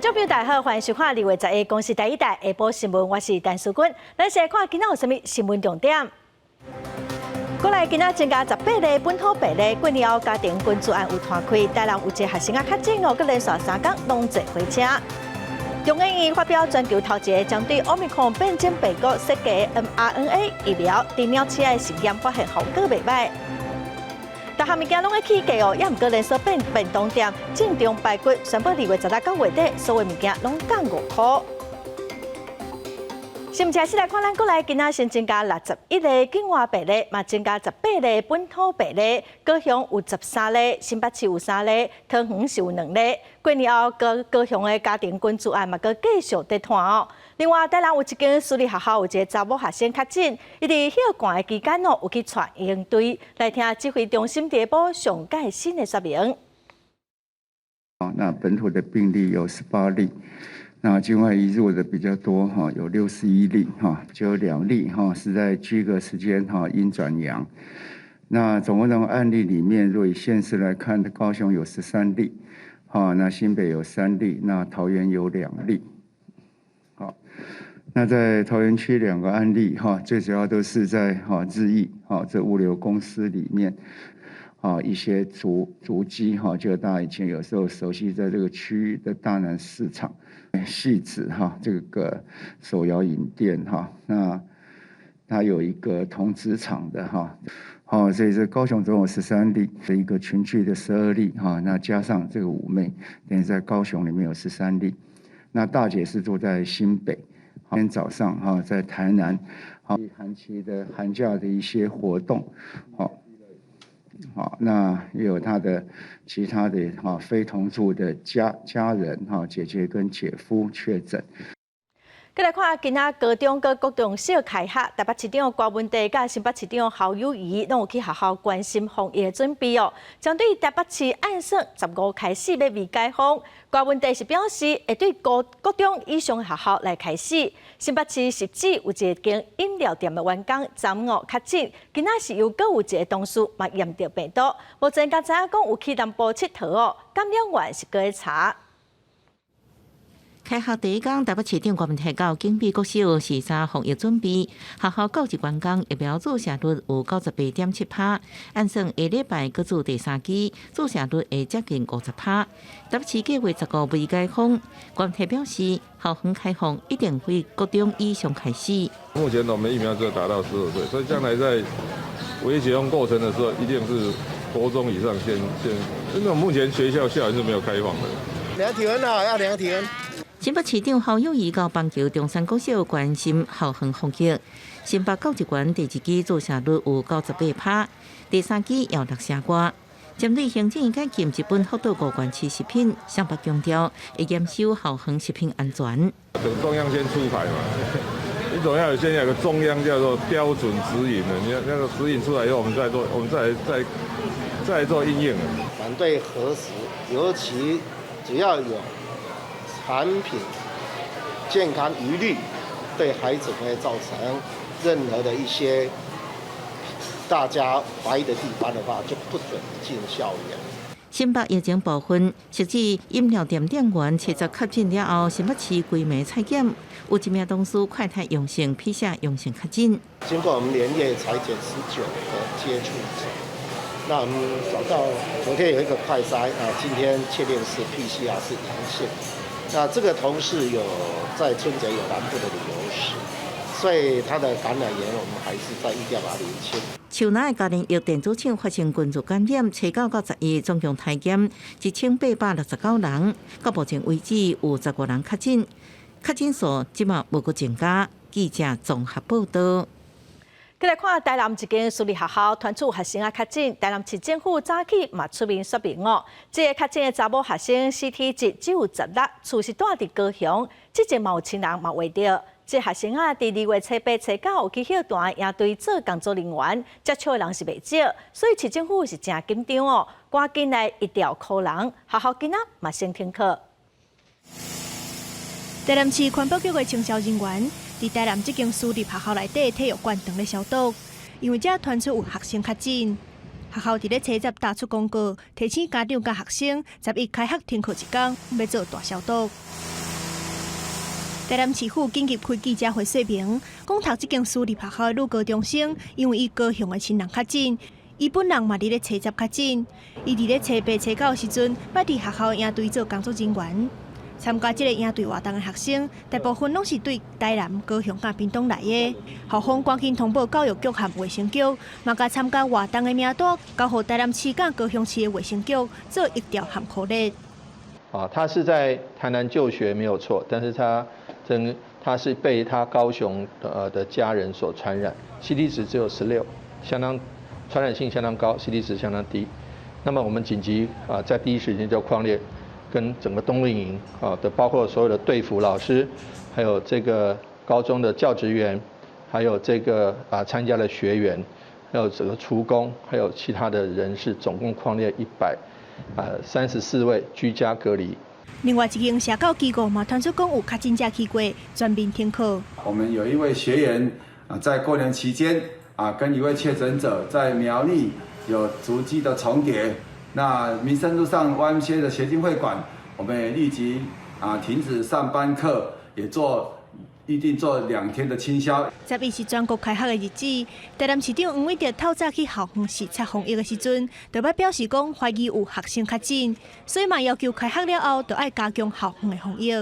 众朋友大家好，欢迎收看2月10日公视第一台下晡新闻，我是陈淑君。咱先来看今仔有啥物新闻重点。过来今仔增加18例本土病例，过年后家庭捐助案有摊开，台南有一个学生确诊哦，佮连续3天拢坐火车。中研院发表全球头一个针对 Omicron 变种病毒设计的 mRNA 疫苗，伫鸟鼠的实验发现效果袂歹。各项物件拢会起价哦，也毋过连锁便当店正中排骨，宣布2月10日到月底，所有物件拢降5块。新闻先来看，咱过来今仔先增加61例境外病例，嘛增加18例本土病例，高雄有13例，新北市有3例，桃园是有2例。过年后，高雄的家庭捐助案嘛，佮继续在传哦。另外，台南有一间私立学校有一个查某学生确诊，伊伫休馆的期间哦，有去带应对，来听指挥中心第一波上届新的说明。那本土的病例有18例。那境外移入的比较多哈，有61例哈，就有2例哈是在居隔时间哈阴转阳。那总共的案例里面，若以县市来看，高雄有13例，哈，那新北有3例，那桃园有2例。好，那在桃园区2个案例哈，最主要都是在日益这物流公司里面。一些足迹就大家以前有时候熟悉在这个区域的大南市场、汐止这个手摇饮店那它有一个铜纸厂的所以这高雄总有13例，一个群聚的12例那加上这个5妹，等于在高雄里面有13例。那大姐是住在新北，今天早上在台南，寒期的寒假的一些活动，好，那也有他的其他的非同住的家人姐姐跟姐夫确诊。再来看今仔高中跟国中小开学，台北市长郭文地甲新北市长侯友宜拢有去学校关心防疫的准备哦。针对台北市按算15开始要未解封，郭文地是表示会对国中以上的学校来开始。新北市实质有一间饮料店的员工3确诊，今仔是又搁有一个同事嘛验到病毒，目前才知影讲有去南部佚佗哦，感染源是搁在查。开学第一天，台北市长郭文提到警备国小是3防疫准备，学校教职员工疫苗注射率有98.7%，按算下礼拜搁做第3期，注射率会接近50%。台北市计划15未解封，郭文提表示，校园开放一定会国中以上开始。目前我们疫苗只有达到12岁，所以将来在微解封过程的时候，一定是国中以上先，因为目前校园是没有开放的。量体温啊，要量体温。新北市长侯友宜到棒球中山国小关心校园防疫。新北教职员第2期注射率有98%，第3期要落下瓜。针对行政院禁止本福岛5县市食品，新北强调会严守校园食品安全。等中央先出牌嘛，你总要先有个中央叫做标准指引的，你要那个指引出来以后，我们再来做应用。反对核食，尤其只要有产品健康疑虑，对孩子会造成任何的一些大家怀疑的地方的话，就不准进校园。新北疫情部分，实质饮料店店员70确诊了后，新北市规模采检，有1名同事快筛阳性，PCR 阳性确诊。经过我们连夜采检19个接触者，那我们找到昨天有一个快筛今天确定是 PCR 是阳性。那这个同事有在春节有南部的旅游史，所以他的感染源我们还是在一定要把它厘清。树南的家庭药电子厂发生群组感染，初9到11总共体检1869人，到目前为止有15人确诊，确诊数即马无搁增加。记者综合报道。再来看台南一间私立学校传出学生确诊，台南市政府早起嘛出面说明哦，这个确诊的查某学生 CT 值只有16，厝是住伫高雄，之前嘛有亲人嘛话到，这学生伫2月初8、初9有去休团营队做工作人员，接触的人是袂少，所以市政府是真紧张哦，赶紧来一条扣人，学校囡仔嘛先停课。台南市环保局的清消人员伫台南这间私立学校内底体育馆当咧消毒，因为这传出有学生确诊，学校伫咧车站打出公告，提醒家长甲学生11开学停课1天，要做大消毒。台南市府紧急开记者会说明，讲读这间私立学校的女高中生，因为伊高雄的亲人较近，伊本人嘛伫咧找接较近，伊伫咧找爸找狗的时阵，捌伫学校营队做工作人员。参加这个营队活动的学生，大部分拢是对台南、高雄甲屏东来的。校方赶紧通报教育局和卫生局，嘛甲参加活动的名单交予台南市甲高雄市的卫生局做疫调和考虑。他是在台南就学没有错，但是他是被他高雄的家人所传染 ，CT 值只有16，相当传染性相当高 ，CT 值相当低。那么我们紧急在第一时间就匡列跟整个冬令营的，包括所有的队服老师，还有这个高中的教职员，还有这个参加的学员，还有整个厨工，还有其他的人士，总共匡列134位居家隔离。另外一间社教机构嘛传出讲有确诊者去过，全面停课。我们有一位学员在过年期间跟一位确诊者在苗栗有足迹的重叠。那民生路上 YMCA 的协进会馆，我们也立即停止上班课，也预定做2天的清消。11是全国开学的日子，台南市长黄伟哲透早去校园视察防疫的时阵，就捌表示讲怀疑有学生确诊，所以嘛要求开学了后，就要加强校园的防疫。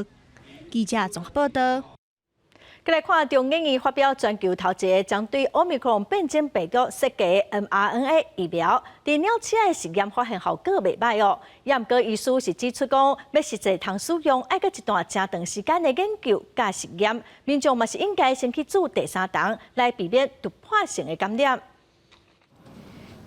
记者综合报道。再来看中研院发表全球头一个针对 Omicron 变种病毒设计的 mRNA 疫苗，在鸟鼠的实验发现效果袂歹哦。也毋过，医师是指出讲，要实际通使用，爱搁一段真长时间的研究甲实验，民众嘛是应该先去做第3档，来避免突破性的感染。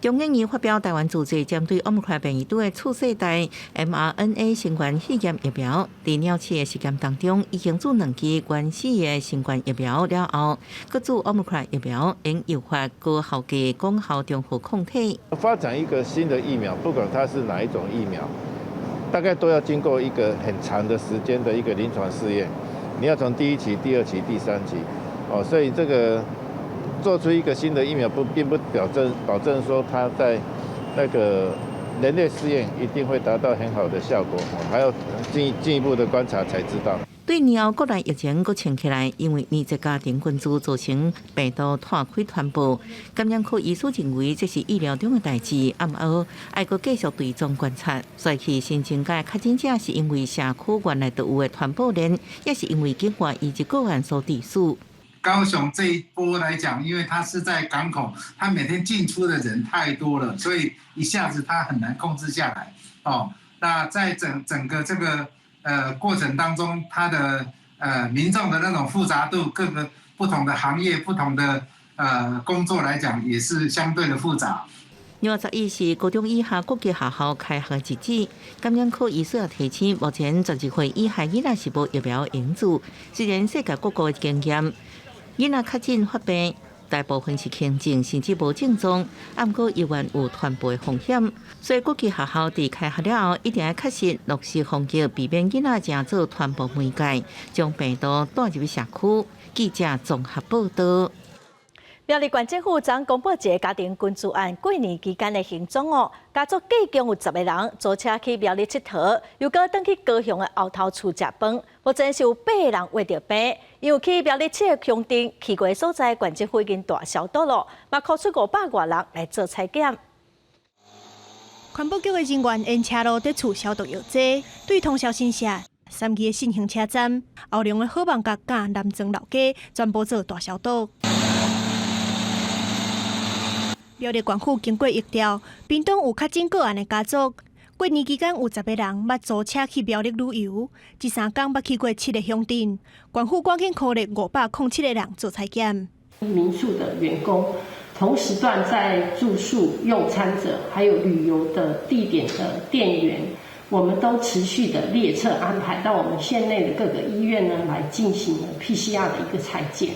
中研院发表台湾自制针对 Omicron 变异株的次世代 mRNA 新冠试验疫苗，在鸟鼠的实验当中，已经做2剂原始的新冠疫苗了后，各做 Omicron 疫苗，应诱发高效的功效中和抗体。发展一个新的疫苗，不管它是哪一种疫苗，大概都要经过一个很长的时间的一个临床试验。你要从第1期、第2期、第3期，所以这个。做出一个新的疫苗并不保证说它在那个人类试验一定会达到很好的效果，还要进一步的观察才知道。对年后国内疫情搁升起来，因为年节家庭群聚造成病毒拓开传播，感染科医师认为这是意料中的代志，暗后还搁继续追踪观察。所以新增加确诊者是因为社区原来就有的传播链，也是因为境外移入个案所致死。高雄这一波来讲，因为它是在港口，它每天进出的人太多了，所以一下子它很难控制下来。那在整个这个过程当中，它的民众的那种复杂度，各个不同的行业、不同的工作来讲，也是相对的复杂。21是高中以下国际学校开学日子，感染科医师也提醒，目前12岁以下囡仔是无疫苗援助。虽然世界各国的经验，囡仔确诊发病，大部分是轻症甚至无症状，不过依然有传播的风险。所以国际学校在开学了后，一定要确实落实防疫，避免囡仔成做传播媒介，将病毒带入去社区。记者综合报道。苗栗县政府昨公布一个家庭捐助案过年期间的行踪哦，家族计共有10个人租车去苗栗佚佗，又搁转去高雄的后头厝食饭。目前是有8个人患着病，因为去苗栗市的乡镇去过所在，县政府已经大消毒了，嘛扣出500多人来做采检。环保局的人员沿车路在厝消毒药剂，对通宵新社、3期的新兴车站、后龙的好望角、甲南庄老街全部做大消毒。苗栗县府经过疫调，屏东有确诊个案的家族，过年期间有10个人捌租车去苗栗旅游，这3天捌去过7个乡镇，县府赶紧考虑507个人做采检。民宿的员工，同时段在住宿用餐者，还有旅游的地点的店员，我们都持续的列车安排到我们县内的各个医院呢，来进行了 PCR 的一个采检。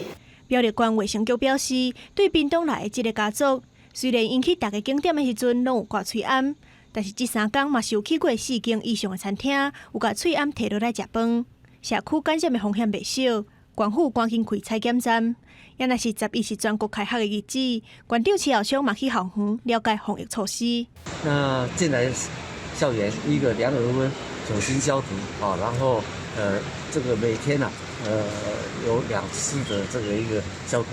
苗栗县卫生局表示，对屏东来的这个家族。虽然因去大家景点的时阵拢有挂喙罨，但是这3天嘛是有去过4间以上的餐厅，有甲喙罨摕落来食饭。社区感染的风险袂小，县府赶紧开采检站。也若是11是全国开学的日子，县长徐耀昌嘛去校园了解防疫措施。那进来校园，第一个200多分酒精消毒然后这个每天有2次的这个一个消毒。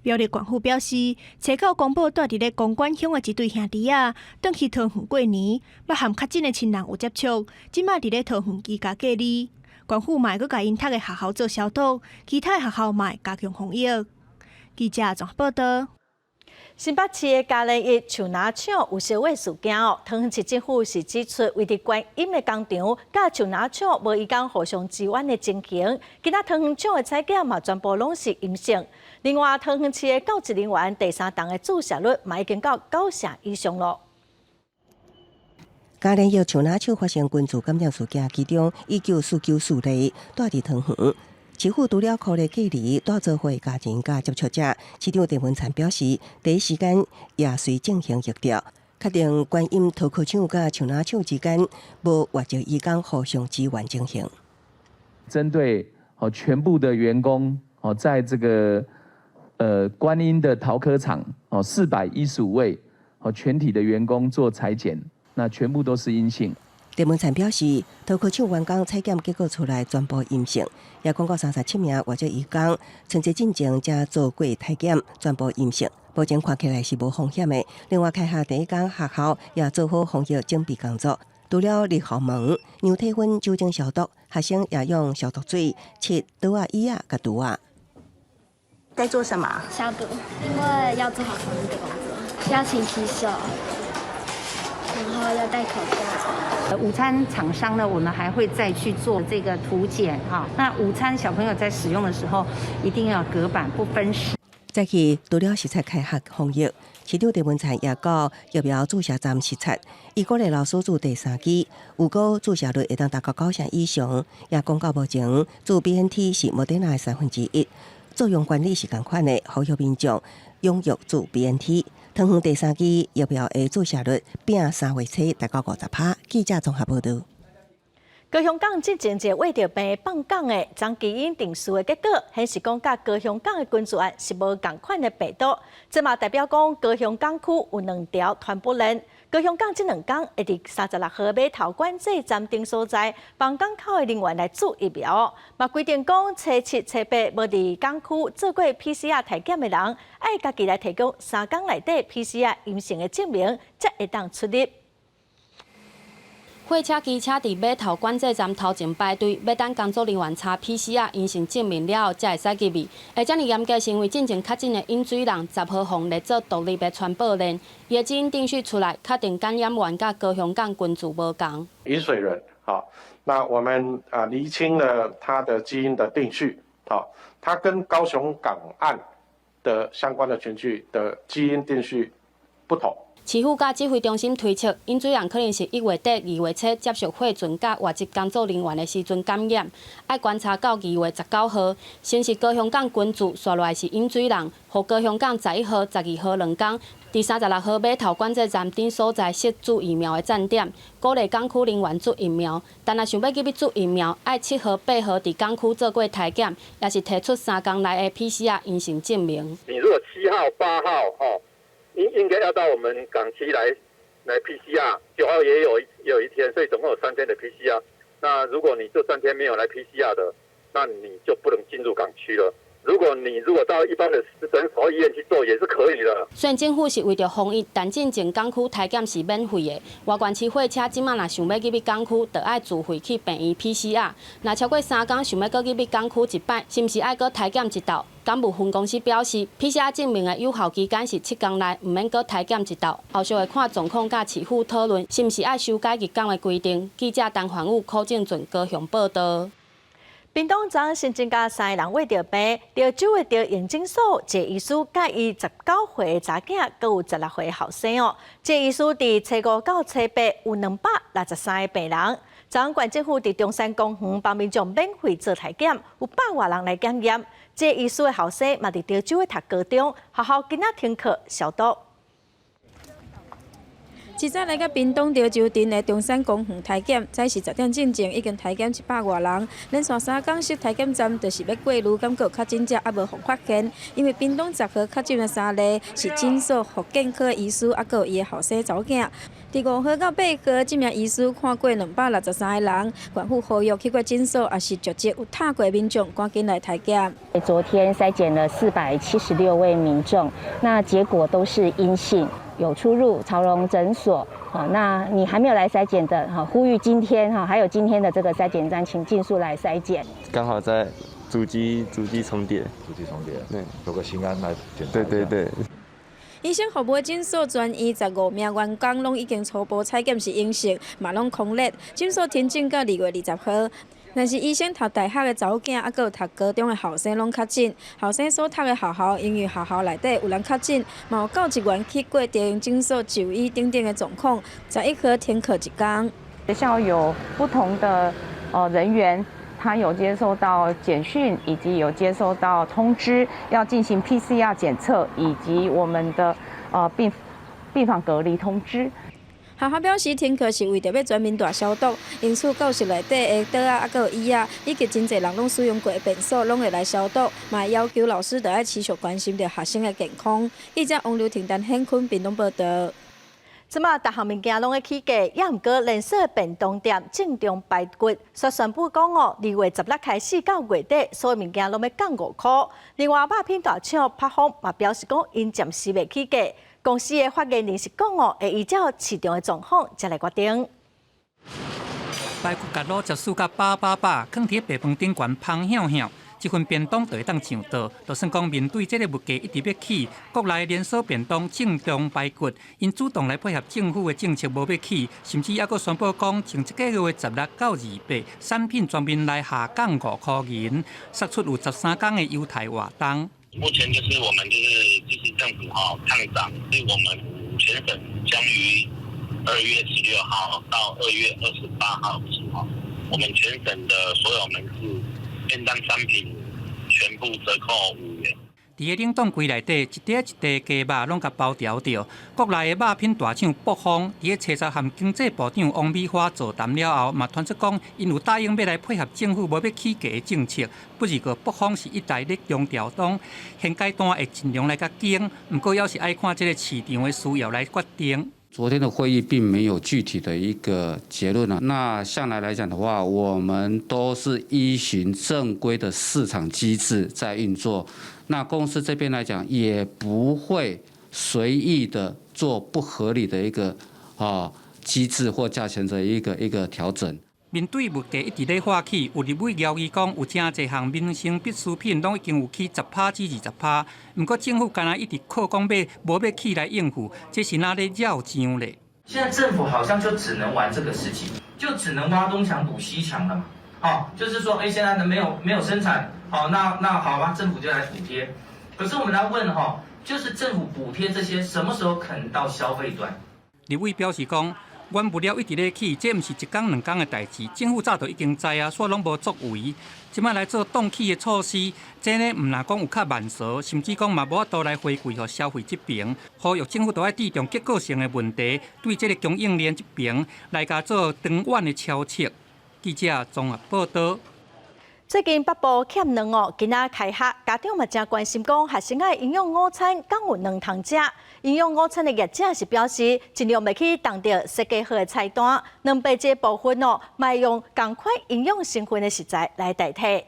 苗栗县府表示，车口公布住伫咧公馆乡的一对兄弟仔，转去桃园过年，捌和较近的亲人有接触，即卖伫咧桃园居家隔离。县府嘛会佮因读的学校做消毒，其他的学校嘛会加强防疫。记者综合报道。新北市的嘉陵一树林厂有烧毁事件桃园市政府是指出，为伫观音的工厂甲树林厂无伊讲互相支援的情形，今仔桃园厂的采检嘛全部拢是阴性。另外，桃园市的教职人员第3档的注射率嘛已经到90%以上了。嘉陵一树林厂发现群聚感染事件，其中1949例住伫桃园。市府除了科例隔离带做伙家人甲接触者，市长郑文灿表示，第一时间也随进行疫调，确定观音陶壳厂甲树林厂之间无外籍移工互相支援进行。针对全部的员工在这个观音的陶科厂415位全体的员工做采检，那全部都是阴性。郑文灿表示，陶壳厂员工采检结果出来全部阴性，也公告37名外籍移工春节进前才做过体检，全部阴性，目前看起来是无风险的。另外，开学第一间学校也做好防疫准备工作，除了入校门、量体温、酒精消毒，学生也用消毒水切刀椅甲毒啊。在做什么？消毒，因为要做好防疫的工作，要勤洗手，然后要戴口罩。午餐厂商呢，我们还会再去做这个图检哈。那午餐小朋友在使用的时候，一定要隔板不分食。再去除了实测开学防疫，市长郑文灿也告疫苗注射站实测，伊鼓励老师做第3剂，如果注射率会当达到90%以上，也公告目前做 BNT 是莫德纳的1/3，作用管理是同款的，呼吁民众踊跃做 BNT。桃园第3剂疫苗的注射率比3月初达到50%。记者综合报道。高雄港之前一个为着病放港的张基因定序的结果，显示讲甲高雄港的群聚案是无同款的病毒。这嘛代表讲高雄港区有2条传播链。高雄港这2天会伫36号码头管制站等所在帮港口的人员来注疫苗，嘛规定讲初7、初8无伫港区做过 PCR 体检的人，爱家己来提供3天内底 PCR 阴性的证明，才会当出入。货车、机车伫码头管制站头前排队，要等工作人员查 PCR 阴性证明了后，才会使入去。而这么严格行为，进前确诊的饮水人10号封列做独立的传播链，伊的基因定序出来，确定感染源甲高雄港群聚无同。饮水人，好，那我们厘清了他的基因的定序，好，他跟高雄港岸的相关的群聚的基因定序不同。市府甲指挥中心推测，饮水人可能是1月底、2月初接触货船甲外籍工作人员的时阵感染，爱观察到2月19号，先是高雄港群聚，刷落来是饮水人，和高雄港11号、12号2天，伫36号码头管制站等所在设注疫苗的站点，鼓励港区人员注疫苗。但若想要入去注疫苗，爱7号、8号伫港区做过体检，也是提出3天内的 PCR 阴性证明。你如果7号、8号应该要到我们港区来 PCR， 9号也有一天，所以总共有3天的 PCR。那如果你这3天没有来 PCR 的，那你就不能进入港区了。如果到一般的诊所、医院去做也是可以的。虽然政府是为着防疫，但进前港区体检是免费的。外县市货车即马若想要入去港区，就要自费去病院 PCR。若超过3天想要搁入去港区一摆，是毋是爱搁体检一道？港务分公司表示 ，PCR 证明的有效期间是7天内，唔免搁体检一道。后续会看状况，甲市府讨论是毋是爱修改日港的规定。记者陈环宇、柯正俊高雄报道。屏东昨新增加3个人为着病，着酒的着验证所谢医师甲伊19岁的查囝，佮有16岁的后生哦。谢医师伫初5到初8有263个病人。昨县政府伫中山公园帮民众免费做体检，有100多人来检验。谢医师的后生嘛伫着酒的读高中，学校今仔停课消毒。一早来到屏东潮州镇的中山公园体检，早是10点进前已经体检100多人，连续3天设体检站，就是要过滤，感觉确诊者也无互发现。因为屏东10号确诊的3例是诊所复健科医师，还有伊的后生查某囝。伫5號到8號，這名醫師看過263個人，縣府呼籲去過診所，也是足跡有踏過民眾，趕緊來體檢。昨天篩檢了476位民眾，那結果都是陰性，有出入長榮診所。好，那你還沒有來篩檢的，好，呼籲今天哈，還有今天的這個篩檢站，請盡速來篩檢。剛好在足跡重疊，對，有個心安來檢查。對。醫生服務的診所全院15名員工攏已經初步採檢是陰性，嘛攏空列。診所停診到2月20號。但是醫生讀大學的查某囝，還有讀高中的後生攏確診。後生所讀的學校，因為學校內底有人確診，嘛有教職員去過調用診所就醫等等的狀況，才一科停課一天。學校有不同的人員。他有接受到簡訊，以及有接受到通知，要進行 PCR 檢測，以及我們的病房隔離通知。學校表示停課是為着要全面大消毒，因此教室內底的桌啊、還有椅啊，以及真濟人攏使用過的便所，攏會來消毒，嘛要求老師就要持續關心着學生的健康。記者王劉婷、陳慶坤屏東報道。即馬各項物件攏會起價，也毋過連鎖便當店正中排骨，所宣布講2月16開始到月底，所有物件攏要降5塊。另外，肉品大廠柏豐嘛表示講，因暫時未起價。公司的發言人是講會依照市場的狀況才來決定。排骨甲滷食4甲飽，放佇白飯頂懸芳香香。一份便當就會當上桌，就算講面對這個物價一直要起，國內連鎖便當正中排骨，因主動來配合政府的政策無要起，甚至還佫宣布講，從這個月16到28，產品全面來下降5塊銀，釋出有13天的優待活動。目前就是我們就是支持政府抗漲，所以我們全省將於2月16號到2月28號起，我們全省的所有門市便當商品全部折扣5元。伫個冷凍櫃內底，一塊一塊雞肉攏甲包條着。國內的肉品大廠北豐，伫個車站和經濟部長王美花座談了後，嘛傳出講，因有答應要來配合政府無要起價的政策。不過個北豐是一直咧強調講，現階段會盡量來甲緊，不過要是愛看這個市場的需要來決定。昨天的會議並沒有具體的一個結論啊。那向來講的話，我們都是依循正規的市場機制在運作。那公司這邊來講，也不會隨意的做不合理的一個機制或價錢的一個調整。面對物價一直咧化起，有立委謠言講有真濟項民生必需品攏已經有起10%至20%，不過政府敢若一直靠講要無要起來應付，這是哪咧繞章咧？現在政府好像就只能玩這個事情，就只能挖東牆補西牆了嘛。好，就是說，現在呢沒有生產，好，那好吧，政府就來補貼。可是我們來問就是政府補貼這些，什麼時候肯到消費端？立委表示講。原物料一直咧起，這毋是一天兩天的代志，政府早就已經知啊，所以攏無作為。即擺來做凍起的措施，這呢毋若講有較慢熟，甚至講嘛無法度來回饋予消費這邊。呼籲政府都要注重結構性的問題，對這個供應鏈這邊來甲做長遠的超測。記者綜合報道。最近北部欠糧哦，今仔開學，家長嘛真關心講學生嘅營養午餐敢有糧通食。營養午餐的業者是表示，盡量袂去當着設計好的菜單，兩百這部分哦，賣用同款營養成分的食材來代替。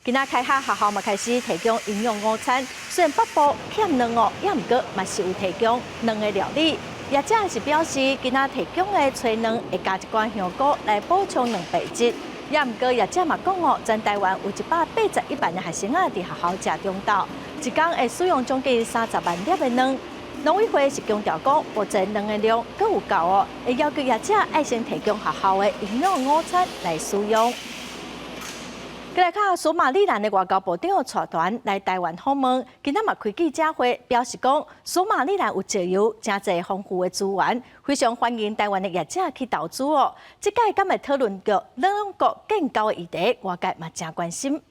今仔開學，學校嘛開始提供營養午餐，雖然北部欠糧哦，也毋過嘛是有提供糧的料理。業者是表示，今仔提供的炊糧會加一寡香菇來補充蛋白質。也毋過，業者嘛講哦，全台灣有181萬的學生佇學校食中晝，一天會使用將近30萬粒的糧。農委會是強調講，保證糧的量夠有夠哦，會要求業者愛先提供學校的營養午餐來使用。再來看蘇馬里蘭的外交部長帶團來台灣訪問，今仔嘛開記者會，表示講蘇馬里蘭有石油真濟豐富的資源，非常歡迎台灣的業者去投資哦。這屆今日討論到兩國建交的議題，外界嘛真關心。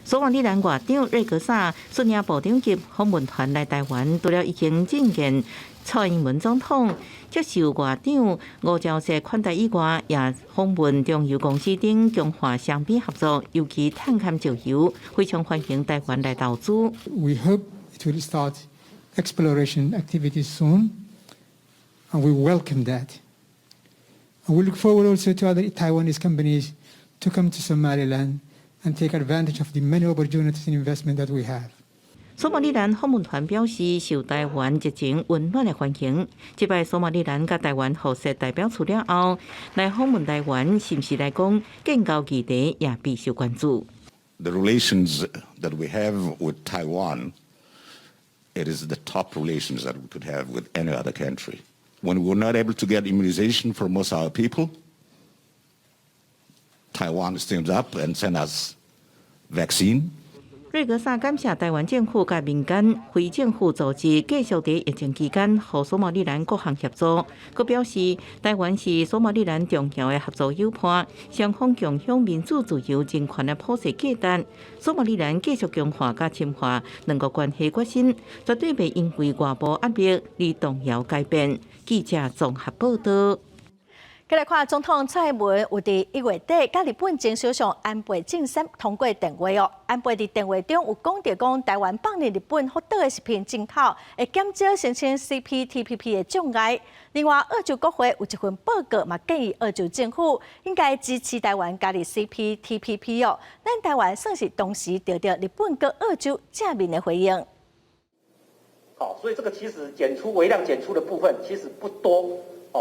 蘇馬里蘭外長瑞格薩率領部長級訪問團來台灣，除了已經覲見蔡英文總統，接受外長吳釗燮款待以外，也訪問中油公司等強化雙邊合作，尤其探勘石油，非常歡迎台灣來投資。We hope it will start exploration activities soon. and we welcome that. And we look forward also to other Taiwanese companies to come to Somaliland and take advantage of the many opportunities in investment that we have. 索马利兰访问团表示，受台湾热情温暖的欢迎。这摆索马利兰甲台湾互设代表处了后，来访问台湾，是不是来讲建交议题也必须关注。The relations that we have with Taiwan, it is the top relations that we could have with any other country. When we were not able to get immunization for most of our people, Taiwan stepped up and sent us vaccine. 瑞格萨感谢台湾政府甲民间非政府组织继续在疫情期间和索马利兰各项协助。佮表示，台湾是索马利兰重要的合作伙伴，双方共享民主自由人权的普世价值。索马利兰继续强化甲深化两国关系决心，绝对袂因为外部压力而动摇改变。记者综合报道。再来看总统蔡英文有伫1月底，甲日本前首相安倍晋三通过电话哦。安倍伫电话中有讲台湾放入日本福岛的食品进口，会减少申请 CPTPP 的障碍。另外，澳洲国会有一份报告嘛，建议澳洲政府应该支持台湾加入 CPTPP 哦。咱台湾算是同时得到日本跟澳洲正面的回应。好，所以这个其实微量检出的部分其实不多。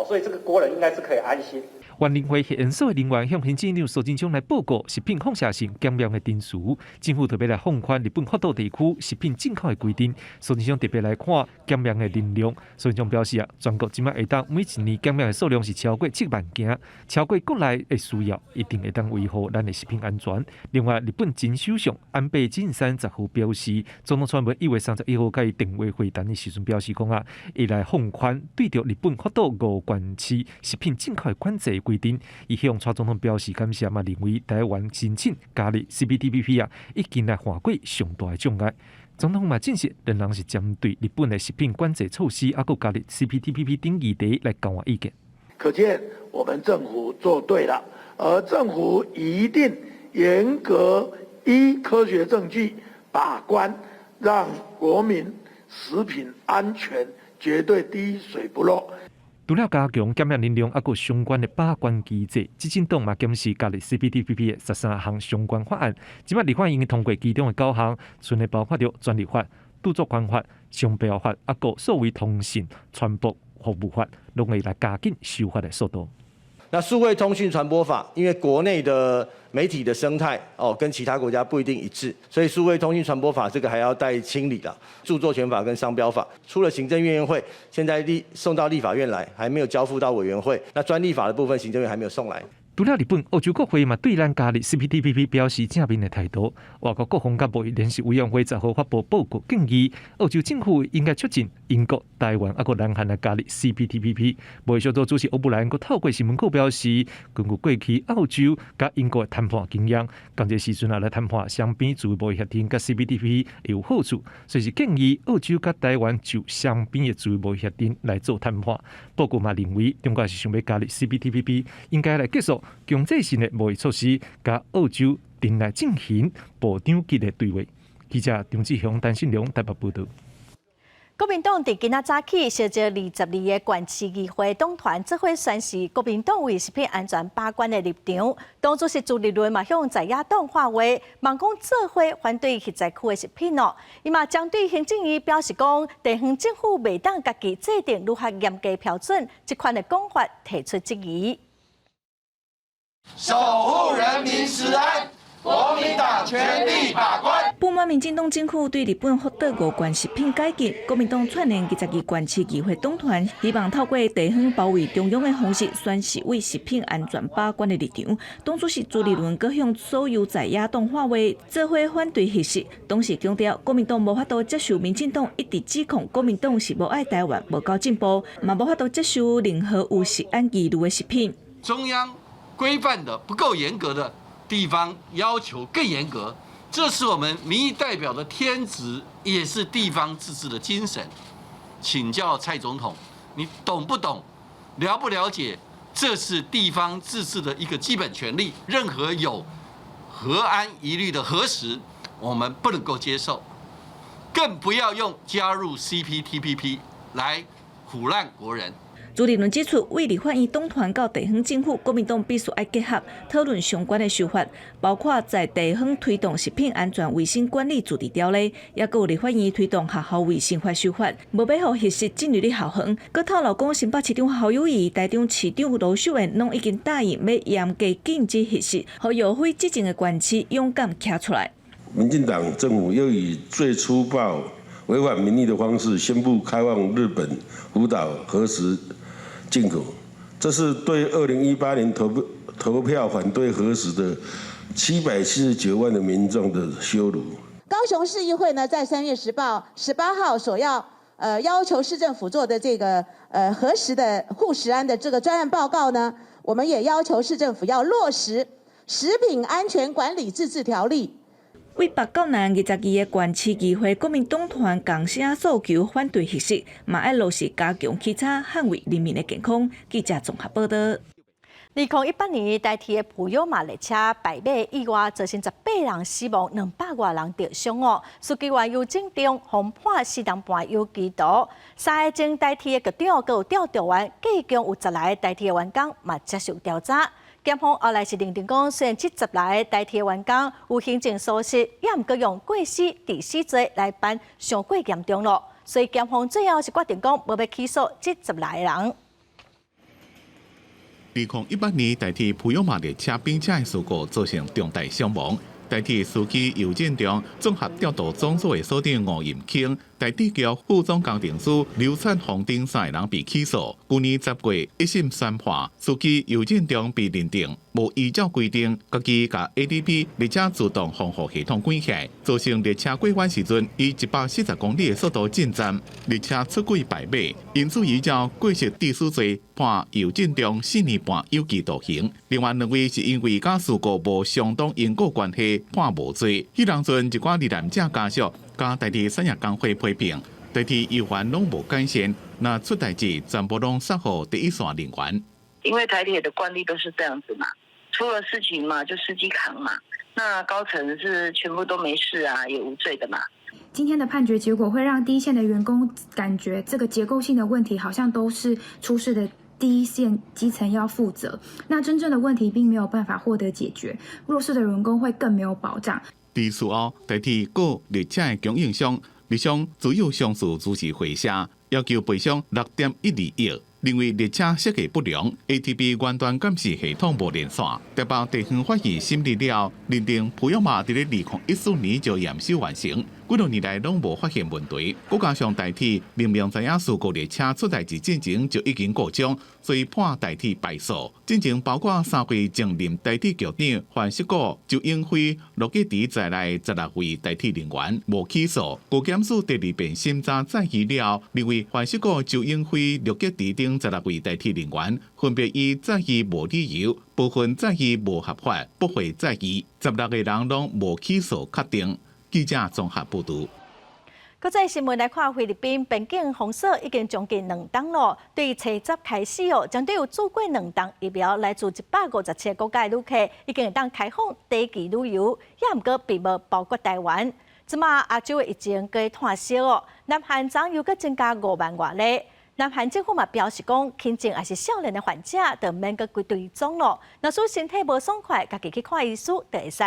所以这个国人应该是可以安心。原联会研所的人员向行政院苏贞昌来报告食品放射性检验的定数，政府特别来放宽日本福岛地区食品进口的规定。苏贞昌特别来看检验的能量，苏贞昌表示全国今麦会当每一年检验的数量是超过7万件，超过国内的需要，一定会当维护咱的食品安全。另外，日本前首相安倍晋三10号表示，总统川普1月31号甲伊电话会谈的时阵表示讲会来放宽对着日本福岛5县市食品进口的管制规定，伊向蔡总统表示感谢，嘛认为台湾申请加入 CPTPP 已经来跨过上大的障碍。总统嘛证实，仍然是针对日本的食品管制措施，还有加入 CPTPP 等议题来交换意见。可见我们政府做对了，而政府一定严格依科学证据把关，让国民食品安全绝对滴水不漏。除了加强检验能量，还有相关的把关机制，执政党嘛检视加入 CPTPP 的13项相关法案，即摆立法院通过其中的9项，剩的包括着专利法、著作权法、商标法，还有数位通信传播服务法，拢会来加紧修法的速度。那数位通讯传播法，因为国内的媒体的生态跟其他国家不一定一致，所以数位通讯传播法这个还要待清理啦。著作权法跟商标法，除了行政院院会，现在送到立法院来，还没有交付到委员会。那专利法的部分，行政院还没有送来。除了日本，澳洲国会嘛对咱加入 CPTPP 表示正面的态度。外国国防甲贸易联席委员会10号发布报告，建议澳洲政府应该促进英国、台湾还有南韩来加入 CPTPP。贸易小组主席欧布莱恩透过新闻稿表示，根据过去澳洲甲英国的谈判经验，刚这时阵来谈判双边自由贸易协定甲 CPTPP 有好处，所以是建议澳洲甲台湾就双边的自由贸易协定来做谈判。报告嘛认为，中国是想要加入 CPTPP， 应该来结束强制性的贸易措施，甲澳洲定来进行部长级的对话。记者张志雄、陈信良台北报道。国民党伫今仔早起召集22个县市议会党团做伙宣示国民党为食品安全把关的立场。当初是朱立伦嘛向在野党发话，望讲做伙反对核灾区的食品哦。伊嘛针对行政院表示讲，地方政府袂当家己制定如何严格标准，这款的讲法提出质疑。守护人民食安，国民党全力把关。不满民进党政府对日本福岛5县食品解禁，国民党串联22县市议会党团，希望透过地方包围中央的方式，宣示为食品安全把关的立场。当初是朱立伦阁向所有在野党发话，做伙反对核食。当时强调，国民党无法度接受民进党一直指控国民党是无爱台湾、无够进步，嘛无法度接受任何有食安疑虑的食品。中央规范的不够严格的地方要求更严格，这是我们民意代表的天职，也是地方自治的精神。请教蔡总统，你懂不懂？了不了解？这是地方自治的一个基本权利。任何有核安疑虑的核食，我们不能够接受，更不要用加入 CPTPP 来唬烂国人。朱立伦指出，为立法院党团到地方政府，国民党必须要结合讨论相关的修法，包括在地方推动食品安全卫生管理自治条例，也有立法院推动学校卫生法修法，无要互核实进入的校园。佮透露讲，新北市长侯友宜、台中市长卢秀燕拢已经答应要严格禁止核实，互药非执政的县市勇敢站出来。民进党政府又以最粗暴、违反民意的方式宣布开放日本福岛核食进口，这是对2018年投票反对核食的779万的民众的羞辱。高雄市议会呢，在3月18号所要求市政府做的这个核食的护食安的这个专案报告呢，我们也要求市政府要落实食品安全管理自治条例。为北到南22个县市议会国民党团共声诉求反对核实，嘛要落实加强稽查，捍卫人民的健康。记者综合报道。2018年台铁的普悠玛列车败马意外，造成18人死亡，200多人受伤哦。司机员有警长轰破4点半有期徒，3个前台铁的局长佮有调度员，计共有10来个台铁员工嘛接受调查。检方后来是认定讲，虽然这10来个台铁员工有行政疏失，也毋过用过失致死罪来办，伤过严重咯。所以检方最后是决定讲，无要起诉这10来个人。2018年台铁普悠玛列车并车的事故造成重大伤亡。台铁司机尤建良、综合调度总组的所长吴延庆、台铁局副总工程师刘灿宏等3个人被起诉。去年10月1审宣判，司机尤建良被认定无依照规定，家己甲 ADP 列车自动防护系统关起来，造成列车过弯时阵以140公里的速度进站，列车出轨败马，因此依照过失致死罪判尤建良4年半有期徒刑。另外2位是因为甲事故无相当因果关系判无罪。迄当阵一寡罹难者家属甲台铁产业工会批评，台铁预算拢无改善，那出代志全部拢杀给第一线人员。因为台铁的惯例都是这样子嘛，出了事情嘛就司机扛嘛，那高层是全部都没事啊，也无罪的嘛。今天的判决结果会让第一线的员工感觉这个结构性的问题好像都是出事的第一线基层要负责，那真正的问题并没有办法获得解决，弱势的员工会更没有保障。第事后，台铁告列车的供应商立项主要上诉主持会社，要求赔偿6.12亿。认为列车设计不良 ，ATP 远端监视系统无连线。台北地方法院审理了，认定普悠玛伫咧2014年就验收完成，几多年来拢无发现问题。再加上台铁明明知影事故列车出代志进前就已经告终，所以判台铁败诉。进前包括3位前任台铁局长范锡国、周永辉、罗继迪在内16位台铁人员无起诉。高检署第2遍审查再议了，认为范锡国、周永辉、罗继迪等16位台铁人员分别以再议无理由、部分再议无合法、不会再议，16个人拢无起诉确定。记者综合报道。国际新闻来看，菲律宾边境封锁已经将近2冬了。对7月开始哦，将对有住过2冬疫苗来自157个国家的旅客，已经会当开放第一期旅游，也毋过并无包括台湾。即马亚洲的疫情搁炭烧哦，南韩昨又搁增加5万外例。南韩政府嘛表示讲，轻症还是少年的患者，就免搁归追踪咯。若说身体无爽快，家己去看医师就会使。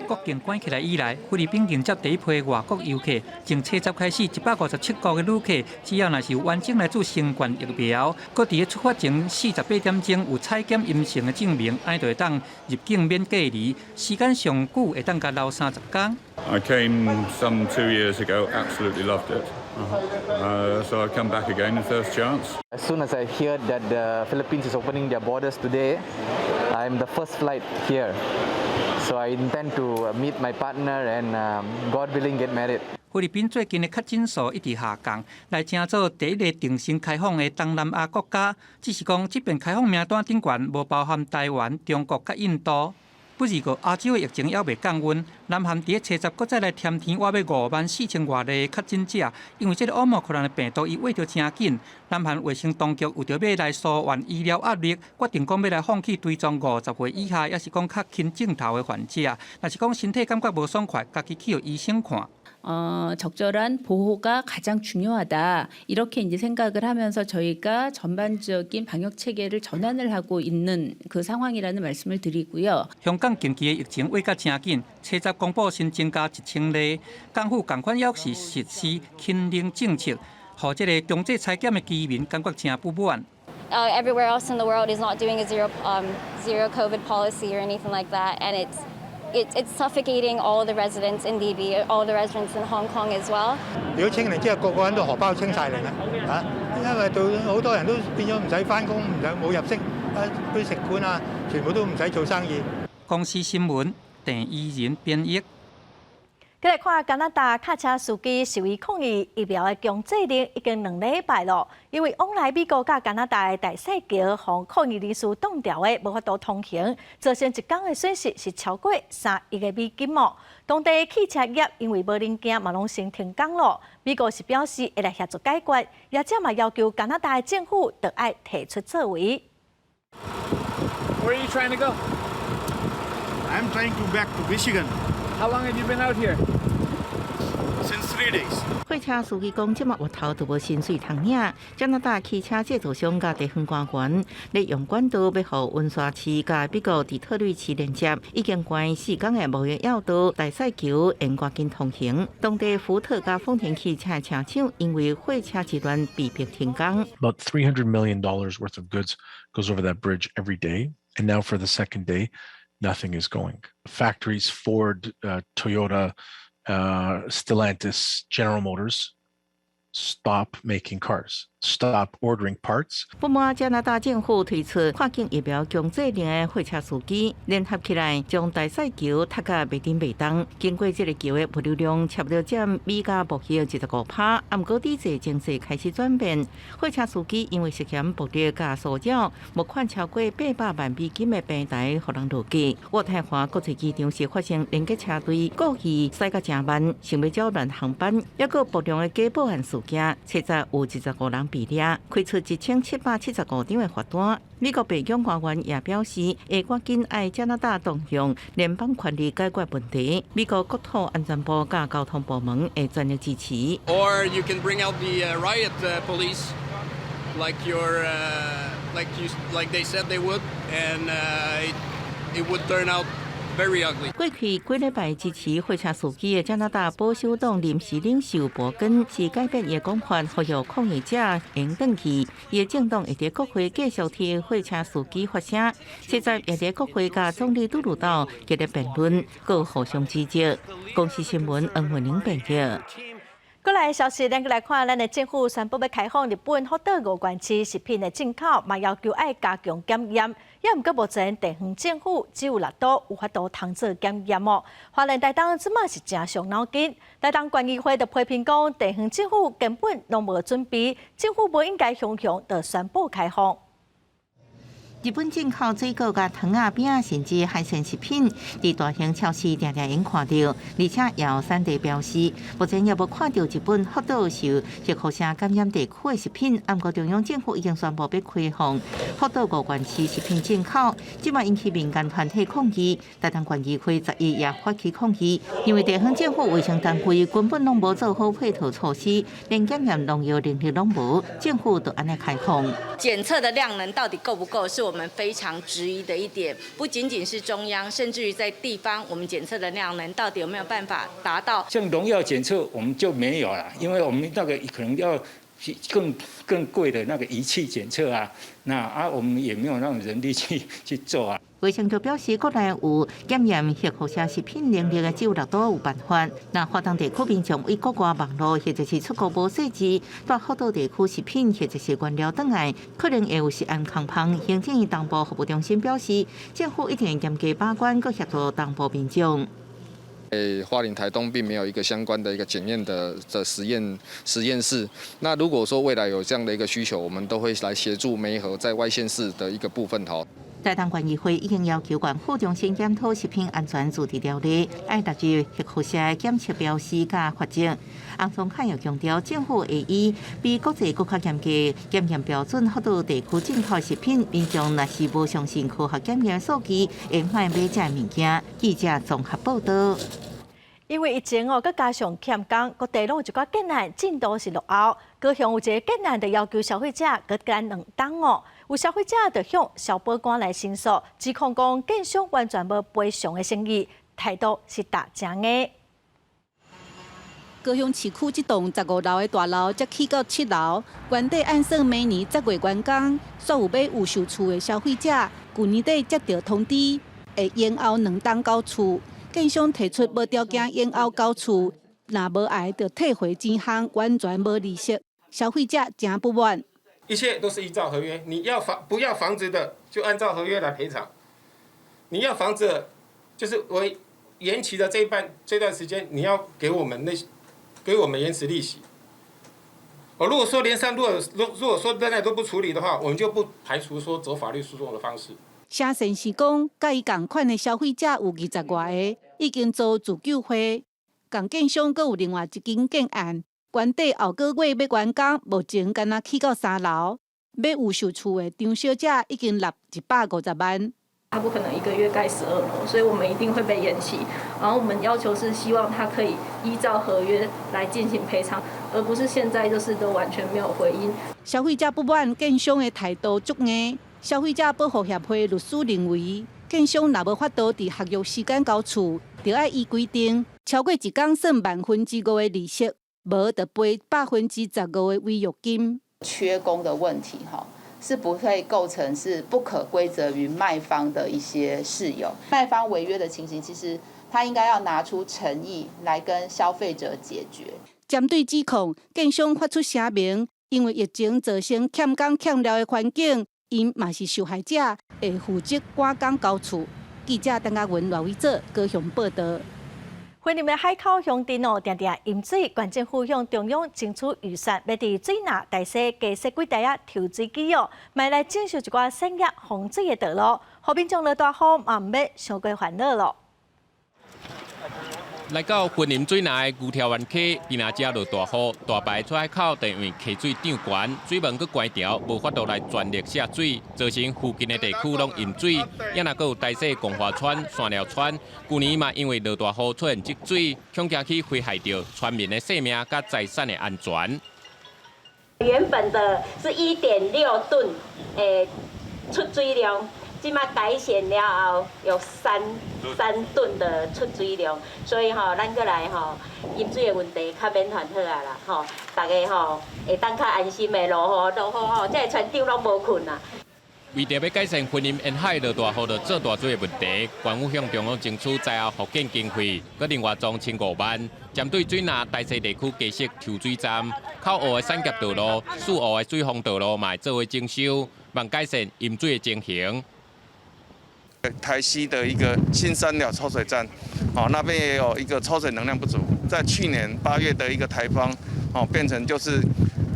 国境关起来以来，菲律宾迎接第一批外国游客。从7月开始，157个的旅客，只要若是有完整来自新冠疫苗，搁伫咧出发前48点钟有采检阴性的证明，安尼就会当入境免隔离，时间上久会当甲留30天。I came some 2 years ago, absolutely loved it. So I come back again, first chance. As soon as I hear that the Philippines is opening their borders today, I'm the first flight here. So I intend to meet my partner and God willing get married. 菲律宾最近的确诊数一直下降，来争做第一个定性开放的东南亚国家。只是讲，这边开放名单顶悬无包含台湾、中国甲印度。不如个亚洲的疫情还未降温，南韩伫7月搁再来添添挖要54000外例确诊者，因为这个欧盟可能的病毒伊喂着真紧。南韩卫生当局为着要来疏缓医疗压力，决定讲要来放弃追踪50岁以下，也是讲较轻症头的患者。若是讲身体感觉无爽快，家己去予医生看。 적절한 보호가 가장 중요하다. 이렇게 이제 생각을 하면서 저희가 전반적인 방역 체계를 전환을 하고 있는 그 상황이라는 말씀을 드리고요. 香港近期的疫情越加真紧，七十公布新增加1000例，港府赶快要是实施清零政策，让这个经济采检的居民感觉真不满。 Everywhere else in the world is not doing a zero COVID policy or anything like that, and it's suffocating all the residents in DB, all the residents in Hong Kong as well. 如果清零之後，個人都荷包清晒零啊！因為到好多人都變咗唔使返工，唔使冇入息，啲食館啊，全部都唔使做生意。公司新聞，鄭依然編譯。 再来看加拿大卡车司机示威抗议疫苗的强制令已经2礼拜了，因为往来美国甲加拿大的大西桥和抗议人士冻掉的无法度通行，造成一天的损失是超过3亿个美金哦。当地汽车业因为无零件嘛拢先停工了，美国是表示会来协助解决，业者嘛要求加拿大的政府得爱提出作为。Where are you trying to go? I'm trying to back to Michigan. How long have you been out here? Since 3 days. 货车司机讲，即马月头都无薪水通领。加拿大汽车制造商甲地方官员利用管道要互温莎市甲美国底特律市连接，已经关4天的贸易要道大西桥应赶紧通行。当地福特甲丰田汽车车厂因为货车之乱被迫停工。About $300 million worth of goods goes over that bridge every day, and now for the second day, nothing is going. Factories, Ford, Toyota, Stellantis, General Motors, stop making cars, stop ordering parts. 不满加拿大政府推出跨境疫苗强制令的货车司机联合起来，将大西桥拆甲袂顶袂当。经过这个桥的物流量差不多占美加目标15%，不过抵制经济开始转变。货车司机因为涉嫌暴力甲骚扰，募款超过800万美金的平台，互人落架。渥太华国际机场是发生连接车队故意驶甲真慢，想要扰乱航班，还有不良的假保安事件，确实有15人被抓，开出1775张的罚单。美国白宫官员也表示，会赶紧爱加拿大动用联邦权力解决问题。美国国土安全部甲交通部门会全力支持。Or you can bring out the riot police, like they said they would, and it would turn out very ugly. 过去几礼拜支持货车司机的加拿大保守党临时领袖伯根是改变伊讲法，呼吁抗议者应回去。伊政党会伫国会继续替货车司机发声，实在也伫国会甲总理杜鲁道激烈辩论，佮互相指责。公司新闻黄文玲编辑。过来消息，咱来看，咱的政府宣布要开放日本福岛5县市食品的进口，嘛要求爱加强检验。也毋过目前地方政府只有6都有法度通做检验哦。华人大党即马是真伤脑筋，大党管议会就批评讲，地方政府根本拢无准备，政府不应该雄雄就宣布开放。日本进口水果、甲糖仔、饼仔，甚至海鲜食品，伫大型超市常常用看到，而且也有产地标示。目前也无看到日本福岛受核辐射感染地区的食品。不过中央政府已经宣布要开放福岛5县市食品进口，即马引起民间团体抗议。大同县议会11也发起抗议，因为地方政府卫生单位根本拢无做好配套措施，连检验农药能力拢无，政府就安尼开放。检测的量能到底够不够，是我们非常质疑的一点。不仅仅是中央，甚至于在地方，我们检测的量能到底有没有办法达到？像农药检测我们就没有了，因为我们那个可能要更贵的那个仪器检测啊，我们也没有那种人力去做啊。卫生局表示，国内有检验核辐射食品能力的只有6都有办法。那华东地区民众为国外网络或者是出国无细致，带福岛地区食品或者是原料转来，可能会有食安空芳。行政院东部服务中心表示，政府一定严格把关，佮协助东部民众。花莲台东并没有一个相关的一个检验的实验室。那如果说未来有这样的一个需求，我们都会来协助媒合在外县市的一个部分。大同县议会已经要求县府重新检讨食品安全自治条例，爱达入核辐射检测标示甲罚则。洪松凯又强调，政府会以比国际更加严格检验标准，福岛地区进口食品，民众若是无相信科学检验数据，会买买这物件。记者综合报道。因为疫情佮加上欠工，各地拢有一寡困难，进度是落后。高雄有一个困难，就要求消费者各干2档哦。有消费者就向消保官来申诉，指控讲建商完全无赔偿的生意，态度是大正的。高雄市区这栋15楼的大楼才起到7楼，原底按算每年10月完工，所有买有售厝的消费者，去年底接到通知，会延后2档交厝。建商提出无条件延后交厝，若无爱就退回钱项，完全无利息，消费者真不满。一切都是依照合约，你要不要房子的，就按照合约来赔偿；你要房子的，就是为延期的这段时间，你要给我们延迟利息。如果说如果说仍然都不处理的话，我们就不排除说走法律诉讼的方式。写信是讲，甲伊共款的消费者有20外个，已经遭自救会。共建商阁有另外一间建案，原底后个月要完工，目前敢若起到3楼。买有售厝的张小姐已经纳150万。他不可能1个月盖12楼，所以我们一定会被延期。然后我们要求是希望他可以依照合约来进行赔偿，而不是现在就是都完全没有回应。消费者不满建商的态度足硬。消费者保护协会律师认为，建商若无法度伫合约时间交厝，就要依规定超过1天算5%的利息，无就赔15%的违约金。缺工的问题是不会构成是不可归责于卖方的一些事由。卖方违约的情形，其实他应该要拿出诚意来跟消费者解决。针对指控，建商发出声明，因为疫情造成欠工欠料的环境。因嘛是受害者，会负责赶工交厝。记者邓家文、赖伟做高雄报道。云林的海口乡镇定定淹水，县政府向中央争取预算，要伫水纳大溪加设几台抽水机哦，买来建设一寡产业防水的道路，后面将落大雨，嘛唔要伤过烦恼咯。来到云林水内的牛条湾溪，边仔遮落大雨，大排出海口地院溪水涨悬，水门阁关条，无法度来全力下水，造成附近的地区拢淹水。也若阁有大溪光华川、山寮川，去年嘛因为落大雨出现积水，恐惊去危害到村民的性命甲财产的安全。原本的是1.6吨出水量。即马改选了后，有3吨的出水量，所以咱过来淹水的问题较免烦恼啊啦，大家会当较安心的落雨，这个船长拢无困啦。为着要改善云林沿海落大雨就做大水的问题，县府向中央争取灾后复建经费，搁另外装15万，针对水纳大溪地区加设抽水站，靠湖的产业道路、四湖的水防道路嘛会做为征收，望改善淹水的情形。台西的一个新山寮抽水站，那边也有一个抽水能量不足，在去年8月的一个台风，变成就是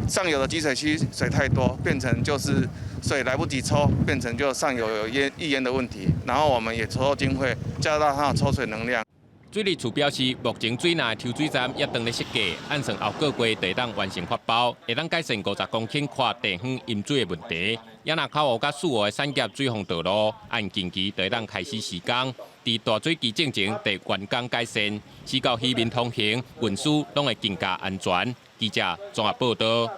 上游的集水区水太多，变成就是水来不及抽，变成就上游有溢淹的问题，然后我们也筹经费加大它的抽水能量。水利处表示，目前水内抽水站也当咧设计，按算后个月就当完成发包，会当改善50公顷跨地方淹水的问题。也若靠湖甲四湖的产业水防道路，按近期就当开始施工，伫大水期进前得完工改善，使到渔民通行、运输拢会更加安全。记者综合报道。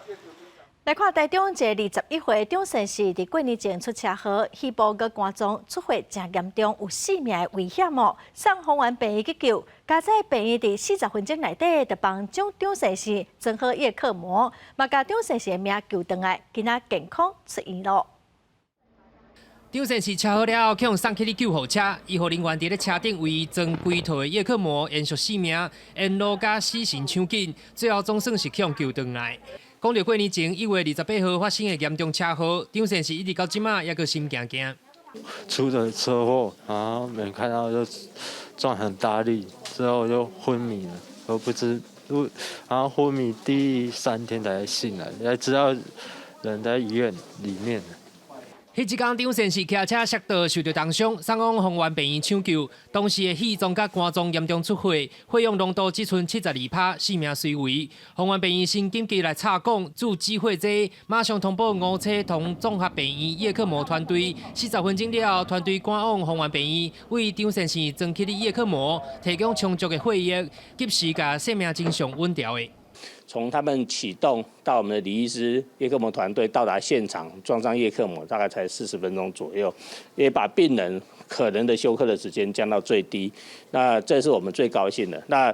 来看台中一个21岁张姓氏伫过年前出车祸，膝部佮肝脏出血真严重，有性命的危险哦。送方圆病院去救，加在病院伫40分钟内底，就帮张姓氏整好叶克膜，嘛甲张姓氏的命救回来，今仔健康出院咯。张姓氏车祸了后，向送去救护车，医护人员伫咧车顶为伊装规套的叶克膜，延续性命，沿路甲死神抢紧，最后总算是向救回来。讲到过年前1月28号发生的严重车祸，张姓氏一直到即马也阁心惊惊。出了车祸，然后没看到就撞很大力，之后就昏迷了，我不知，然后昏迷第3天才醒来，才知道人在医院里面。迄一天，张先是骑车摔倒，受到重伤，送往丰原病院抢救。当时的气中甲肝脏严重出血，血氧浓度只剩72%，性命虽危。丰原病院先紧急来插管，助机会济，马上通报五车同综合病院叶克膜团队。40分钟了后，团队赶往丰原病院，为张先生装起的叶克膜提供充足的血液，及时甲生命正常稳调的。从他们启动到我们的李医师叶克膜团队到达现场装上叶克膜，大概才40分钟左右，也把病人可能的休克的时间降到最低。那这是我们最高兴的。那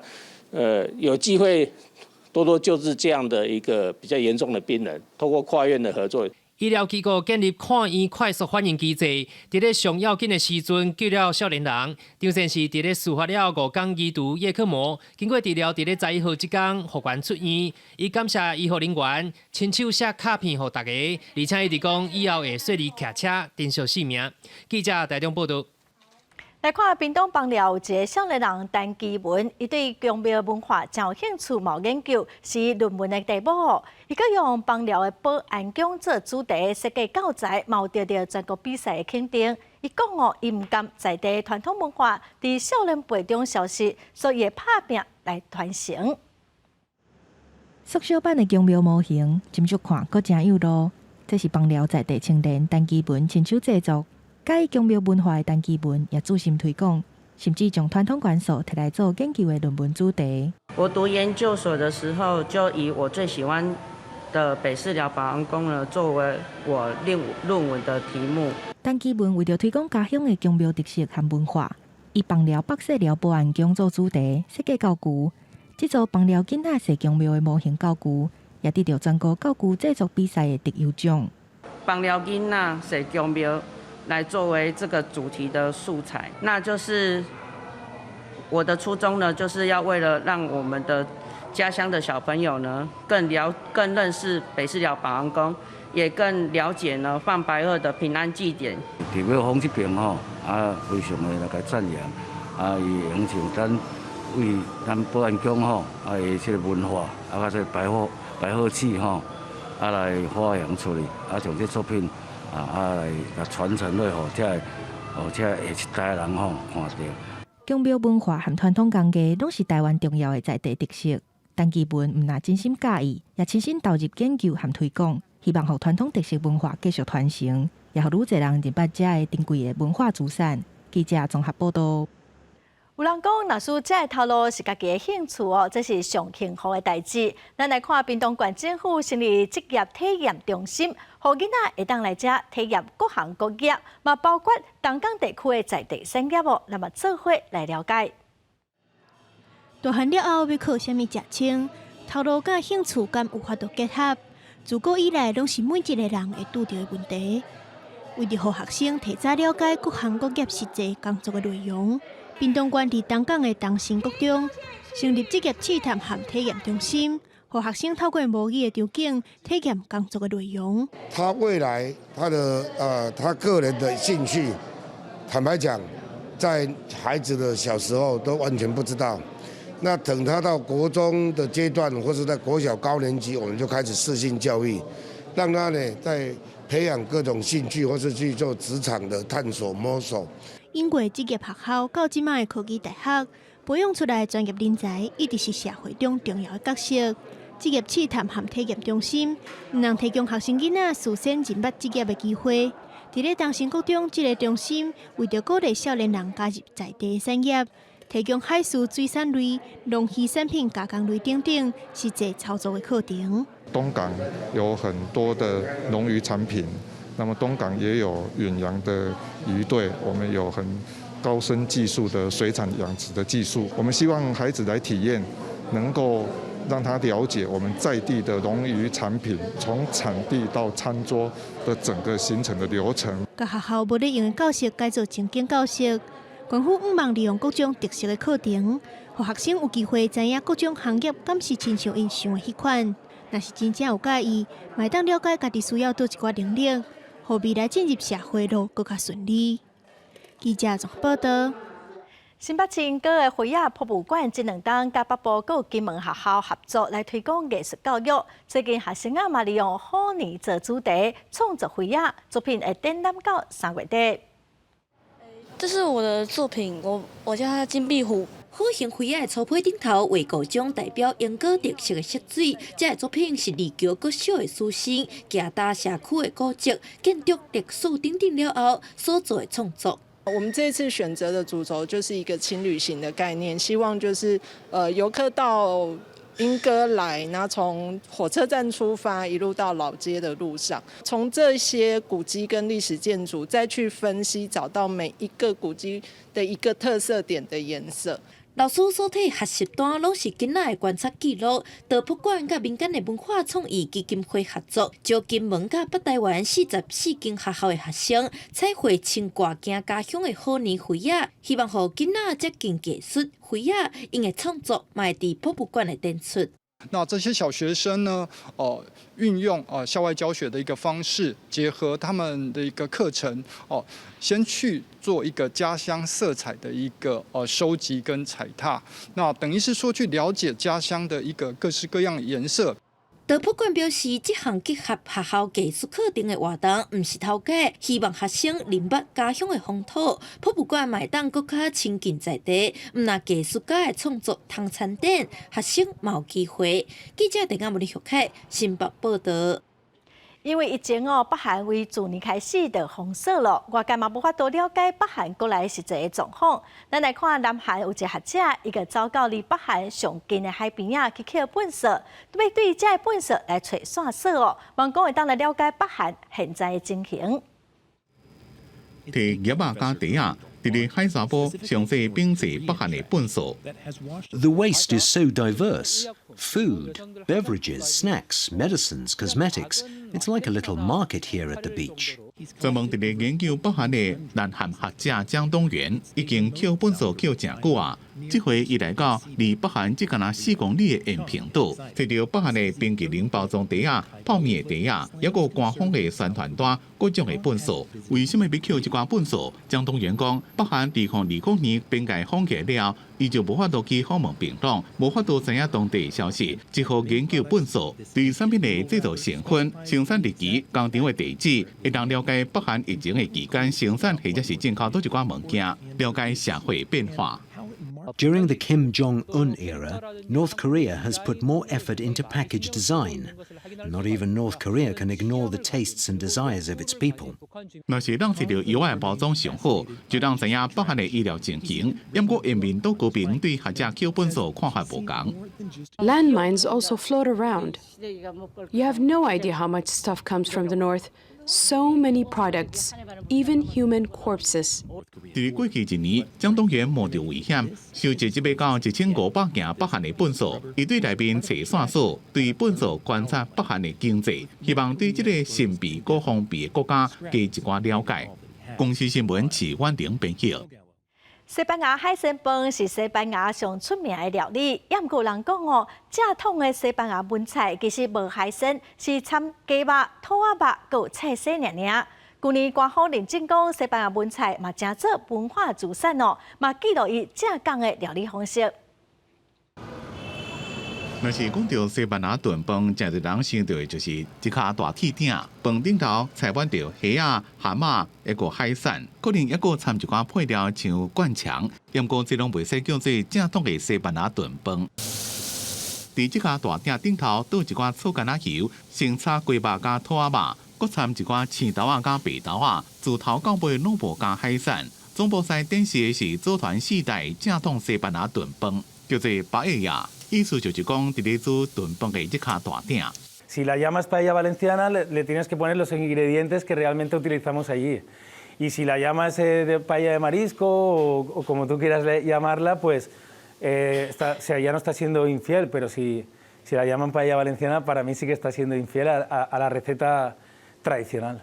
有机会多多救治这样的一个比较严重的病人，透过跨院的合作。医疗机构建立看医快速反应机制，伫咧上要紧的时阵救了少年人。张先生伫咧事发了5天移除叶克膜，经过治疗，伫咧11号这天复原出院。伊感谢医护人员亲手写卡片给大家，而且伊直讲以后会顺利骑车，珍惜性命。记者台中报道。来看屏东枋寮有一个少年人陈基文，伊对宫庙文化真有兴趣，毛研究是论文的题目。伊阁用枋寮的保安宫做主题设计教材，嘛有得到全国比赛的肯定。伊讲伊唔甘在地传统文化伫少年辈中消失，所以会拍拼来传承。缩小版的宫庙模型，斟酌看阁真有路。这是枋寮在地青年陈基文亲手制作。介意宫庙文化的陈基文也注心推广，甚至将传统元素摕来做研究的论文主题。我读研究所的时候，就以我最喜欢的北市寮保安宫呢作为我论文的题目。陈基文为了推广家乡的宫庙特色和文化，以枋寮北势寮保安宫做主题设计教具。这座枋寮囡仔设宫庙的模型教具，也得到全国教具制作比赛的特优奖。枋寮囡仔设宫庙。来作为这个主题的素材，那就是我的初衷呢，就是要为了让我们的家乡的小朋友呢更认识北市寮保安宫，也更了解呢放白鹤的平安祭典。伫要访这边吼，非常的来个赞扬，伊用像咱为咱保安宫吼，的这个文化，甲这白鹤戏吼，来发扬出来，从这作品。来甲传承落，这下一代人吼看到。宫庙文化和传统工艺拢是台湾重要的在地特色。陈基文唔但真心介意，也亲身投入研究和推广，希望让传统特色文化继续传承，也让愈侪人认捌这个珍贵的文化资产。记者综合报道。有人讲，若是这个头路是家己的兴趣哦，这是上幸福的代志。咱来看屏东县政府成立职业体验中心，让囡仔会当来这体验各行各业，嘛包括东港地区的在地产业哦。那么做伙来了解。大汉了后要靠什么食清？头路甲兴趣敢有法度结合？自古以来，拢是每一个人会拄到的问题。为了让学生提早了解各行各业实际工作的内容。屏东县伫东港的东兴国中成立职业试探和体验中心，让学生透过模拟的场景体验工作的内容。他未来他个人的兴趣，坦白讲，在孩子的小时候都完全不知道。那等他到国中的阶段，或是在国小高年级，我们就开始适性教育，让他呢在培养各种兴趣，或是去做职场的探索摸索。英国职业学校到即卖的科技大学，培养出来的专业人才一直是社会中重要的角色。职业试探和体验中心，唔能提供学生囡仔事先认捌职业的机会。伫咧东兴国中这个中心，为着鼓励少年人加入在地的产业，提供海事水产类、农渔产品加工类等等实际操作的课程。东港有很多的农渔产品。那么东港也有远洋的渔队，我们有很高深技术的水产养殖的技术。我们希望孩子来体验，能够让他了解我们在地的农渔产品，从产地到餐桌的整个形成的流程。甲学校无咧用的教室改做正经教室，政府毋忘利用各种特色的课程，让学生有机会知影各种行业敢是亲像因想的迄款。若是真正有介意，嘛会当了解家己需要倒一寡能力。互未来进入社会路更较顺利。记者综合报道。新北市英歌的花亚博物馆这2天甲北部各金门学校合作来推广艺术教育。最近学生嘛利用虎年做主题，创作花亚作品会展览到3月底。这是我的作品，我叫它金壁虎。好型花亚的草皮顶头，画各种代表英歌特色的色水。这个作品是二桥国小的师生，行大社区的古迹、建筑、历史等等了后所做的创作。我们这一次选择的主轴就是一个轻旅行的概念，希望就是游客到莺歌来，然后从火车站出发，一路到老街的路上，从这些古迹跟历史建筑再去分析，找到每一个古迹的一个特色点的颜色。老师所提学习单拢是囡仔的观察记录，德博馆甲民间的文化创意基金会合作，招金门甲北台湾44间学校的学生彩绘穿挂行家乡的好年花亚，希望互囡仔接近艺术花亚，因的创作嘛会伫博物馆内展出。那这些小学生呢，运用校外教学的一个方式，结合他们的一个课程，先去做一个家乡色彩的一个收集跟踩踏，那等于是说去了解家乡的一个各式各样的颜色。德博馆表示，这项结合学校艺术课程的活动，唔是偷假，希望学生认捌家乡的风土。博物馆卖当更加亲近在地，唔那艺术家的创作通参展，学生嘛有机会。记者陈亚文徐凯新北报道。因为疫情北韩为自年开始就封锁了，外界嘛无法度了解北韩过来实际的状况。咱来看南韩有一个学者，伊个走到离北韩上近的海边去捡粪扫，要对这个粪扫来找线索望讲会当来了解北韩现在的情形。摕叶仔加地仔，伫咧海沙坡详细编制北韩的粪扫。The waste is so diverse: food, beverages, snacks, medicines, cosmetics. It's like a little market here at the beach. 专门伫咧研究北韩的南韩学者蒋东元已经捡粪扫捡真久啊。这回伊来到离北韩只敢若4公里的延平岛，摕到北韩的冰淇淋包装袋啊、泡面的袋啊，还有官方的宣传单、各种的粪扫。为什么要捡这寡粪扫？蒋东元讲，北韩2020年边界封起了，伊就无法度去访问平壤，无法度知影当地消息，只好研究粪扫对产品的制造成分、生产日期、工厂的地址，会当了解北韩疫情的期间生产或者是进口倒一寡物件，了解社会变化。During the Kim Jong-un era, North Korea has put more effort into package design. Not even North Korea can ignore the tastes and desires of its people. 若是咱摕到药的包装上好，就让知影北韩的医疗情形。不过，人民都高频对学者捡粪扫看法无同。Landmines also float around. You have no idea how much stuff comes from the north. So many products, even human corpses. 在过去1年，蒋东元冒着危险，收集100到1500件北韩的粪扫，伊对内面找线索，对粪扫观察北韩的经济，希望对这个神秘又封闭的国家加一寡了解。公司新闻是婉玲编辑。西班牙海参饭是西班牙上出名的料理，也毋过人讲正统的西班牙文菜其实无海参，是掺鸡肉、兔仔肉、佮菜色尔尔。去年官方认证讲西班牙文菜嘛正做文化资产嘛记录伊正港的料理方式。若是讲到西班牙炖饭，真侪人想到的就是一卡大铁鼎，饭顶头菜满着虾啊、蛤蟆，还个海产，可能还个掺一寡配料像灌肠，不过这拢袂使叫做正统的西班牙炖饭。伫这卡大鼎顶头倒一寡醋干仔油，先炒鸡肉加兔仔肉，搁掺一寡青豆仔加白豆仔，自头到尾拢无加海产。总部赛展示的是组团4代正统西班牙炖饭，叫做巴耶亚。意思就是讲，伫咧煮炖饭的这卡大鼎。Si la llamas paella valenciana, le tienes que poner los ingredientes que realmente utilizamos allí. Y si la llamas de paella de marisco o como tú quieras llamarla, pues ya no está siendo infiel, pero si la llaman paella valenciana, para mí sí que está siendo infiel a la receta tradicional.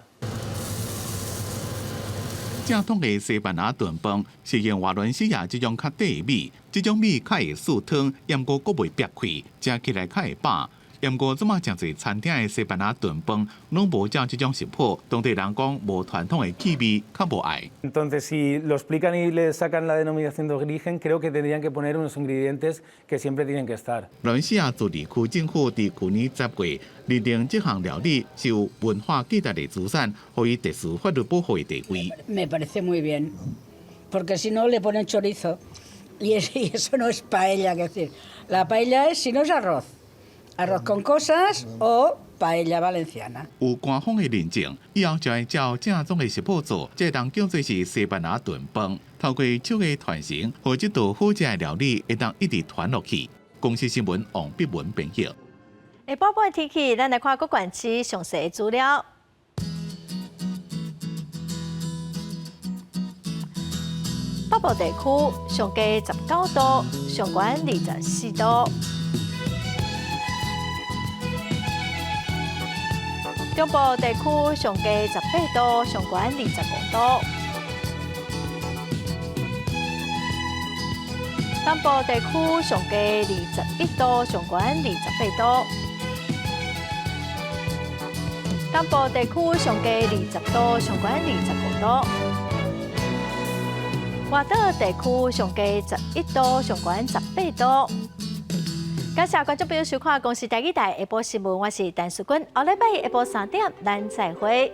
正统的西班牙炖饭是用瓦伦西亚这种较短的米，这种米较会酥汤，不过阁袂白开，食起来较会饱。不过，这么真侪餐厅的西班牙炖饭，拢无照这种食谱。当地人讲无传统的气味，较无爱。Entonces, si lo explican y le sacan la denominación de origen, creo que tendrían que poner unos ingredientes que siempre tienen que estar. 马来西亚自治区政府伫去年10月认定这项料理是有文化价值的资产，予以特殊法律保护的地位。Me parece muy bien, porque si no le ponen chorizo y eso no es paella, es decir, la paella es si no es arroz con cosas o paella valenciana。有官方的认证，以后就会照正宗的食谱做，这当叫做是西班牙炖饭。透过手艺传承，或这道好食的料理会当一直传落去。公司新闻王必文编译。下半半天气，咱来看各县市详细的资料。北部地区上低19度，上悬24度；中部地区上低18度，上悬25度；南部地区上低21度，上悬28度；东部地区上低20度，上悬25度。外岛地区上低11度，上悬18度。感谢观众朋友收看《公视第2台下晡新闻》，我是陈淑君。下礼拜下晡3点，咱再会。